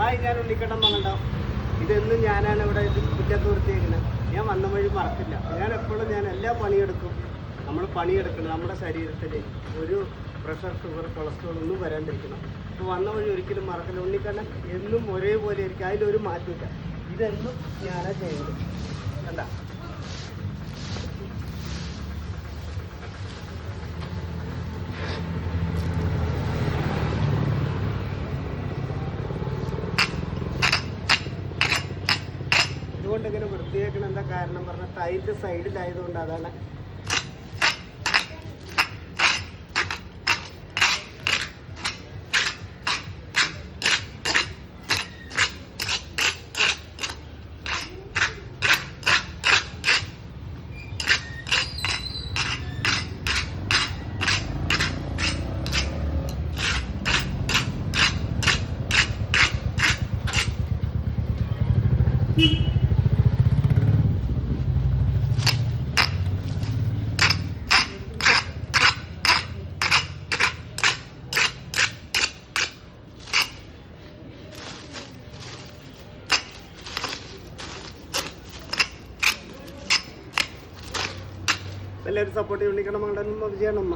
Hi, ഞാൻ ഉണ്ണിക്കണ്ണൻ മങ്ങണ്ടാവും. ഇതെന്നും ഞാനാണ് ഇവിടെ മുറ്റത്ത് വൃത്തിയാക്കുന്നത്. ഞാൻ വന്ന വഴി മറക്കില്ല. ഞാൻ എല്ലാ പണിയെടുക്കും. നമ്മൾ പണിയെടുക്കണം. നമ്മുടെ ശരീരത്തിൽ ഒരു പ്രഷർ, ഷുഗർ, കൊളസ്ട്രോൾ ഒന്നും വരാണ്ടിരിക്കണം. അപ്പോൾ വന്ന വഴി ഒരിക്കലും മറക്കില്ല. ഉണ്ണിക്കണ്ണൻ എന്നും ഒരേപോലെ ആയിരിക്കും. അതിലൊരു മാറ്റമില്ല. ഇതെന്നും ഞാനാണ് ചെയ്യുന്നത്. കണ്ട, ഇതുകൊണ്ട് ഇങ്ങനെ വൃത്തിയാക്കണം. എന്താ കാരണം പറഞ്ഞാൽ ടൈറ്റ് സൈഡിലായതുകൊണ്ട് അതാണ്. എല്ലാവരും സപ്പോർട്ട് ചെയ്യണം. മകണ്ടനും വിജയനമ്മ.